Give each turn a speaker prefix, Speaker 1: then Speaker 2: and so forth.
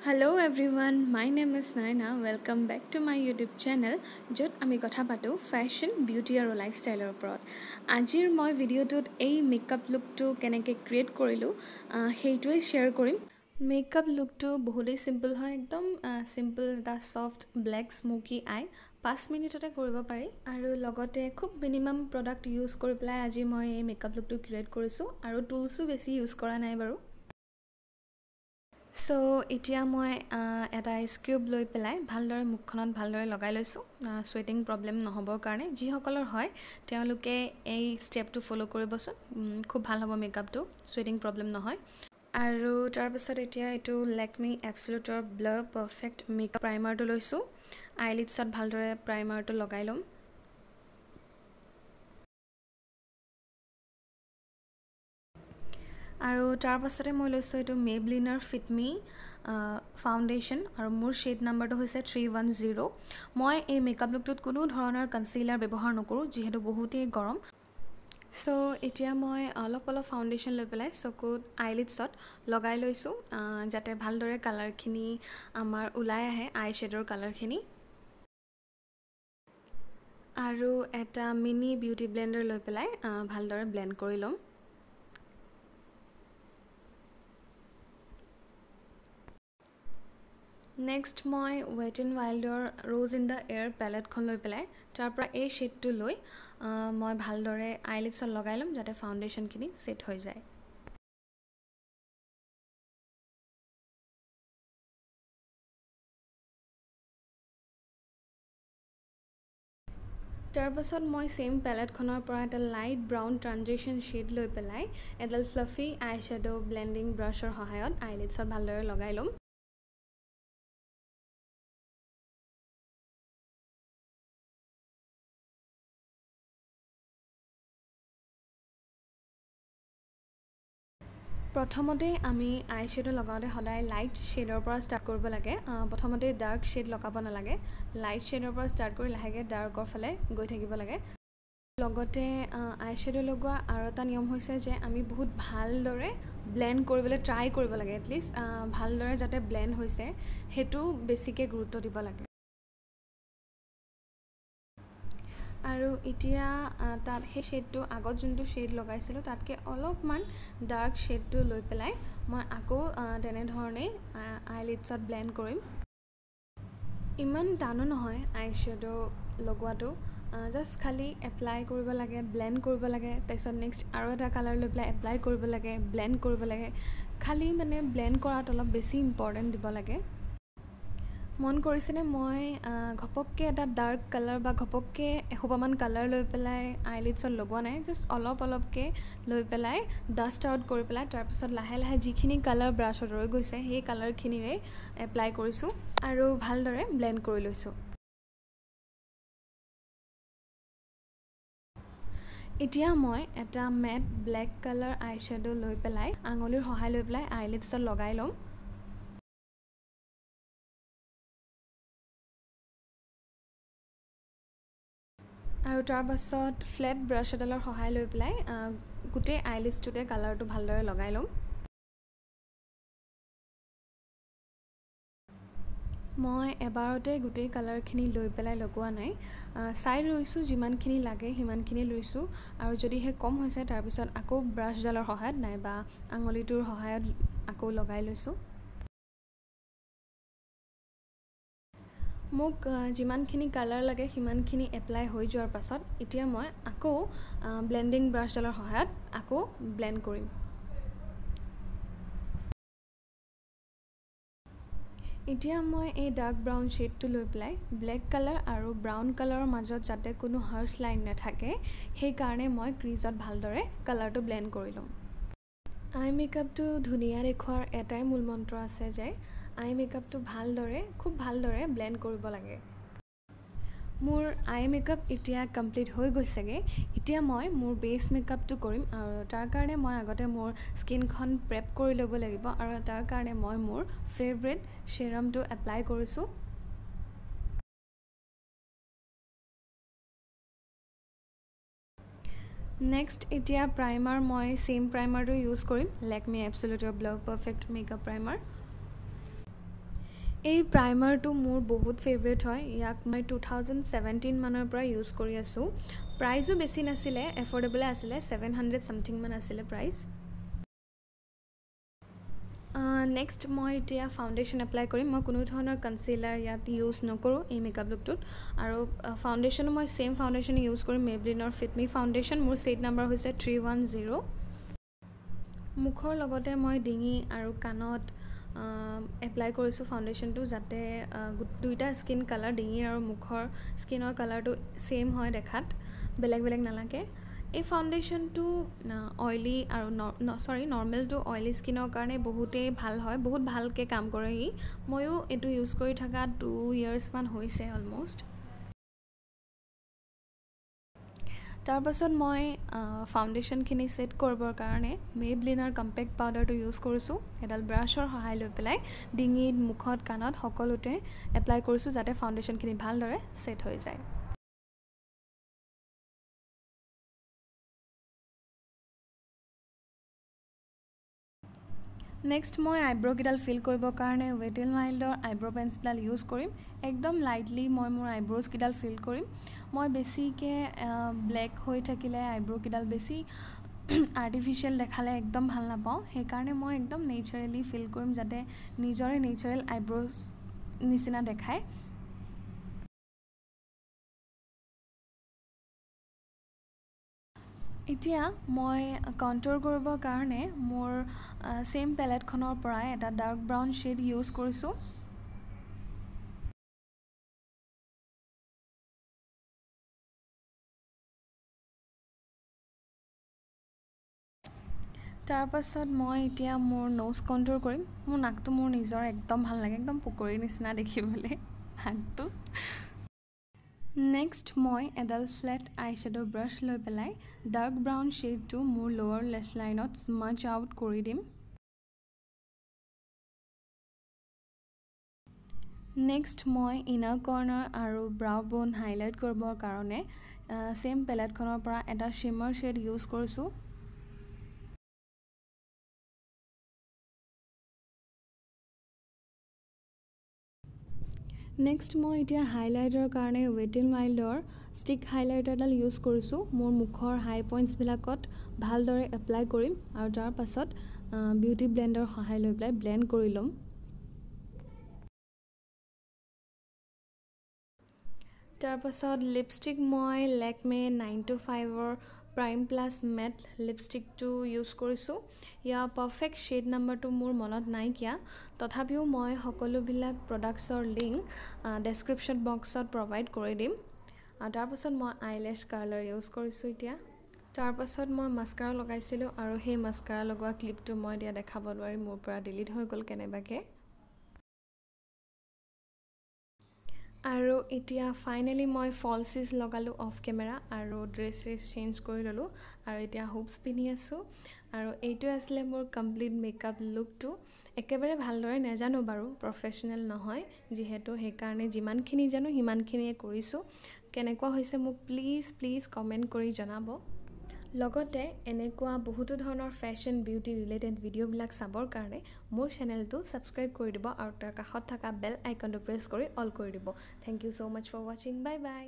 Speaker 1: Hello everyone, my name is Naina. Welcome back to my YouTube channel. য'ত আমি কথা পাতোঁ ফেশ্বন, বিউটি আৰু লাইফষ্টাইলৰ ওপৰত। আজিৰ মই ভিডিঅ'টোত এই মেকআপ লুকটো কেনেকৈ ক্ৰিয়েট কৰিলোঁ সেইটোৱে শ্বেয়াৰ কৰিম। মেকআপ লুকটো বহুতেই চিম্পল হয়, একদম চিম্পল এটা ছফ্ট ব্লেক স্মোকি আই 5 মিনিটতে কৰিব পাৰি আৰু লগতে খুব মিনিমাম প্ৰডাক্ট ইউজ কৰি পেলাই আজি মই এই মেকআপ লুকটো ক্ৰিয়েট কৰিছোঁ আৰু টুলছো বেছি ইউজ কৰা নাই বাৰু। সো এতিয়া মই এটা আইচ কিউব লৈ পেলাই ভালদৰে মুখখনত ভালদৰে লগাই লৈছোঁ চুৱেটিং প্ৰব্লেম নহ'বৰ কাৰণে। যিসকলৰ হয় তেওঁলোকে এই ষ্টেপটো ফ'ল' কৰিবচোন, খুব ভাল হ'ব মেকআপটো, চুৱেটিং প্ৰব্লেম নহয়। আৰু তাৰপিছত এতিয়া এইটো Lakme absolute blur perfect makeup প্ৰাইমাৰটো লৈছোঁ। আইলিডছত ভালদৰে প্ৰাইমাৰটো লগাই ল'ম। আৰু তাৰপাছতে মই লৈছোঁ এইটো মেবলিনৰ ফিটমি ফাউণ্ডেশ্যন আৰু মোৰ শ্বেড নাম্বাৰটো হৈছে 310। মই এই মেকআপ লুকটোত কোনো ধৰণৰ কনচিলাৰ ব্যৱহাৰ নকৰোঁ যিহেতু বহুতেই গৰম। সো এতিয়া মই অলপ ফাউণ্ডেশ্যন লৈ পেলাই চকুত আইলিডছত লগাই লৈছোঁ যাতে ভালদৰে কালাৰখিনি আমাৰ ওলাই আহে, আই শ্বেডৰ কালাৰখিনি। আৰু এটা মিনি বিউটি ব্লেণ্ডাৰ লৈ পেলাই ভালদৰে ব্লেণ্ড কৰি ল'ম। নেক্সট মই ৱেট এণ্ড ৱাইল্ডৰ ৰ'জ ইন দ্য এয়াৰ পেলেটখন লৈ পেলাই তাৰপৰা এই শ্বেডটো লৈ মই ভালদৰে আইলিডছত লগাই ল'ম যাতে ফাউণ্ডেশ্যনখিনি ছেট হৈ যায়। তাৰপাছত মই ছেইম পেলেটখনৰ পৰা এটা লাইট ব্ৰাউন ট্ৰানজিশ্যন শ্বেড লৈ পেলাই এডাল ফ্লাফি আই শ্বেড' ব্লেণ্ডিং ব্ৰাছৰ সহায়ত আইলিডছত ভালদৰে লগাই ল'ম। প্ৰথমতে আমি আই শ্বেডো লগাওঁতে সদায় লাইট শ্বেডৰ পৰা ষ্টাৰ্ট কৰিব লাগে। প্ৰথমতে ডাৰ্ক শ্বেড লগাব নালাগে, লাইট শ্বেডৰ পৰা ষ্টাৰ্ট কৰি লাহেকৈ ডাৰ্কৰ ফালে গৈ থাকিব লাগে। লগতে আই শ্বেডো লগোৱা আৰু এটা নিয়ম হৈছে যে আমি বহুত ভালদৰে ব্লেণ্ড কৰিবলৈ ট্ৰাই কৰিব লাগে, এটলিষ্ট ভালদৰে যাতে ব্লেণ্ড হৈছে সেইটো বেছিকৈ গুৰুত্ব দিব লাগে। আৰু এতিয়া তাত সেই শ্বেডটো আগত যোনটো শ্বেড লগাইছিলোঁ তাতকৈ অলপমান ডাৰ্ক শ্বেডটো লৈ পেলাই মই আকৌ তেনেধৰণেই আইলিডছত ব্লেণ্ড কৰিম। ইমান টানো নহয় আই শ্বেডো লগোৱাটো, জাষ্ট খালি এপ্লাই কৰিব লাগে, ব্লেণ্ড কৰিব লাগে, তাৰপিছত নেক্সট আৰু এটা কালাৰ লৈ পেলাই এপ্লাই কৰিব লাগে, ব্লেণ্ড কৰিব লাগে। খালি মানে ব্লেণ্ড কৰাত অলপ বেছি ইম্পৰ্টেণ্ট দিব লাগে। মন কৰিছেনে মই ঘপককৈ এটা ডাৰ্ক কালাৰ বা ঘপককৈ এসোপামান কালাৰ লৈ পেলাই আইলিডছত লগোৱা নাই, জাষ্ট অলপকৈ লৈ পেলাই ডাষ্ট আউট কৰি পেলাই তাৰপিছত লাহে লাহে যিখিনি কালাৰ ব্ৰাছত ৰৈ গৈছে সেই কালাৰখিনিৰে এপ্লাই কৰিছোঁ আৰু ভালদৰে ব্লেণ্ড কৰি লৈছোঁ। এতিয়া মই এটা মেট ব্লেক কালাৰ আই শ্বেডো লৈ পেলাই আঙুলিৰ সহায় লৈ পেলাই আইলিডছত লগাই ল'ম। আৰু তাৰপাছত ফ্লেট ব্ৰাছ এডালৰ সহায় লৈ পেলাই গোটেই আইলিডছটোতে কালাৰটো ভালদৰে লগাই ল'ম। মই এবাৰতে গোটেই কালাৰখিনি লৈ পেলাই লগোৱা নাই, চাই লৈছোঁ যিমানখিনি লাগে সিমানখিনি লৈছোঁ আৰু যদিহে কম হৈছে তাৰপিছত আকৌ ব্ৰাছডালৰ সহায়ত নাইবা আঙুলিটোৰ সহায়ত আকৌ লগাই লৈছোঁ। মোক যিমানখিনি কালাৰ লাগে সিমানখিনি এপ্লাই হৈ যোৱাৰ পাছত এতিয়া মই আকৌ ব্লেণ্ডিং ব্ৰাছডালৰ সহায়ত আকৌ ব্লেণ্ড কৰিম। এতিয়া মই এই ডাৰ্ক ব্ৰাউন শ্বেডটো লৈ পেলাই ব্লেক কালাৰ আৰু ব্ৰাউন কালাৰৰ মাজত যাতে কোনো হাৰ্ছ লাইন নাথাকে সেইকাৰণে মই ক্ৰিজত ভালদৰে কালাৰটো ব্লেণ্ড কৰি ল'ম। আই মেকআপটো ধুনীয়া দেখুৱাৰ এটাই মূল মন্ত্ৰ আছে যে আই মেকআপটো খুব ভালদৰে ব্লেণ্ড কৰিব লাগে। মোৰ আই মেকআপ এতিয়া কমপ্লিট হৈ গৈছেগৈ। এতিয়া মই মোৰ বেছ মেকআপটো কৰিম আৰু তাৰ কাৰণে মই আগতে মোৰ স্কিনখন প্ৰেপ কৰি ল'ব লাগিব আৰু তাৰ কাৰণে মই মোৰ ফেভৰেট ছিৰামটো এপ্লাই কৰিছোঁ। নেক্সট এতিয়া প্ৰাইমাৰ মই ছেইম প্ৰাইমাৰটো ইউজ কৰিম, Lakme absolute blur perfect makeup primer. এই প্ৰাইমাৰটো মোৰ বহুত ফেভৰেট হয়। ইয়াক মই 2017 মানৰ পৰা ইউজ কৰি আছোঁ। প্ৰাইচো বেছি নাছিলে, এফৰ্ডেবলে আছিলে, 700 সামথিং মান আছিলে প্ৰাইচ। নেক্সট মই এতিয়া ফাউণ্ডেশ্যন এপ্লাই কৰিম। মই কোনো ধৰণৰ কনচিলাৰ ইয়াত ইউজ নকৰোঁ এই মেকআপ লুকটোত। আৰু ফাউণ্ডেশ্যনো মই ছেইম ফাউণ্ডেশ্যন ইউজ কৰিম, মেবলিনৰ ফিট মি ফাউণ্ডেশ্যন। মোৰ ছেট নাম্বাৰ হৈছে 310। মুখৰ লগতে মই ডিঙি আৰু কাণত এপ্লাই কৰিছোঁ ফাউণ্ডেশ্যনটো, যাতে দুইটা স্কিন কালাৰ, ডিঙিৰ আৰু মুখৰ স্কিনৰ কালাৰটো ছেইম হয় দেখাত, বেলেগ বেলেগ নালাগে। এই ফাউণ্ডেশ্যনটো অইলি আৰু নৰ্মেল টু অইলি স্কিনৰ কাৰণে বহুতেই ভাল হয়, বহুত ভালকৈ কাম কৰে ই। ময়ো এইটো ইউজ কৰি থকা 2 years মান হৈছে অলম'ষ্ট। তাৰপাছত মই ফাউণ্ডেশ্যনখিনি ছেট কৰিবৰ কাৰণে মেবলিনৰ কম্পেক্ট পাউডাৰটো ইউজ কৰিছোঁ। এডাল ব্ৰাছৰ সহায় লৈ পেলাই ডিঙিত, মুখত, কাণত সকলোতে এপ্লাই কৰিছোঁ, যাতে ফাউণ্ডেশ্যনখিনি ভালদৰে ছেট হৈ যায়। নেক্সট মই আইব্ৰ'কেইডাল ফিল কৰিবৰ কাৰণে ৱেট এণ্ড ৱাইল্ডৰ আইব্ৰ' পেঞ্চিলডাল ইউজ কৰিম। একদম লাইটলি মই মোৰ আইব্ৰ'জকেইডাল ফিল কৰিম। মই বেছিকৈ ব্লেক হৈ থাকিলে আইব্ৰ'কেইডাল বেছি আৰ্টিফিচিয়েল দেখালে একদম ভাল নাপাওঁ। সেইকাৰণে মই একদম নেচাৰেলি ফিল কৰিম, যাতে নিজৰে নেচাৰেল আইব্ৰ'জ নিচিনা দেখায়। এতিয়া মই কণ্ট'ৰ কৰিবৰ কাৰণে মোৰ ছেইম পেলেটখনৰ পৰাই এটা ডাৰ্ক ব্ৰাউন শ্বেড ইউজ কৰিছোঁ। তাৰপাছত মই এতিয়া মোৰ ন'জ কণ্ট'ৰ কৰিম। মোৰ নাকটো মোৰ নিজৰ একদম ভাল লাগে, একদম পকৰীৰ নিচিনা দেখিবলৈ নাকটো। নেক্সট মই এডাল ফ্লেট আই শ্বেড' ব্ৰাছ লৈ পেলাই ডাৰ্ক ব্ৰাউন শ্বেডটো মোৰ লোৱাৰ লেছ লাইনত স্মাজ আউট কৰি দিম। নেক্সট মই ইনাৰ কৰ্নাৰ আৰু ব্ৰাউ বন হাইলাইট কৰিবৰ কাৰণে ছেইম পেলেটখনৰ পৰা এটা শ্বিমাৰ শ্বেড ইউজ কৰিছোঁ। নেক্সট মই এতিয়া হাইলাইটৰ কাৰণে ৱেট এণ্ড ৱাইল্ডৰ ষ্টিক হাইলাইটাৰডাল ইউজ কৰিছোঁ। মোৰ মুখৰ হাই পইণ্টছবিলাকত ভালদৰে এপ্লাই কৰিম আৰু তাৰ পাছত বিউটি ব্লেণ্ডৰ সহায় লৈ পেলাই ব্লেণ্ড কৰি ল'ম। তাৰপাছত লিপষ্টিক মই লেকমে 925ৰ প্ৰাইম প্লাছ মেট লিপষ্টিকটো ইউজ কৰিছোঁ। ইয়াৰ পাৰফেক্ট শ্বেড নাম্বাৰটো মোৰ মনত নাইকিয়া, তথাপিও মই সকলোবিলাক প্ৰডাক্টছৰ লিংক ডেছক্ৰিপশ্যন বক্সত প্ৰভাইড কৰি দিম। তাৰপাছত মই আইলেছ কাৰ্লাৰ ইউজ কৰিছোঁ এতিয়া। তাৰপাছত মই মাস্কাৰা লগাইছিলোঁ আৰু সেই মাস্কাৰা লগোৱা ক্লিপটো মই এতিয়া দেখাব নোৱাৰিম, মোৰ পৰা ডিলিট হৈ গ'ল কেনেবাকৈ। আৰু এতিয়া ফাইনেলি মই ফলচিজ লগালোঁ অফ কেমেৰা আৰু ড্ৰেছ চেঞ্জ কৰি ল'লোঁ আৰু এতিয়া হুপছ পিন্ধি আছোঁ। আৰু এইটোৱে আছিলে মোৰ কমপ্লিট মেকআপ লুকটো। একেবাৰে ভালদৰে নাজানো বাৰু, প্ৰফেশ্যনেল নহয় যিহেতু, সেইকাৰণে যিমানখিনি জানো সিমানখিনিয়ে কৰিছোঁ। কেনেকুৱা হৈছে মোক প্লিজ কমেণ্ট কৰি জনাব। লগতে এনেকুৱা বহুতো ধৰণৰ ফেশ্বন বিউটি ৰিলেটেড ভিডিঅ'বিলাক চাবৰ কাৰণে মোৰ চেনেলটো ছাবস্ক্ৰাইব কৰি দিব আৰু তাৰ কাষত থকা বেল আইকনটো প্ৰেছ কৰি অল কৰি দিব। Thank you so' much for ৱাচিং। বাই বাই।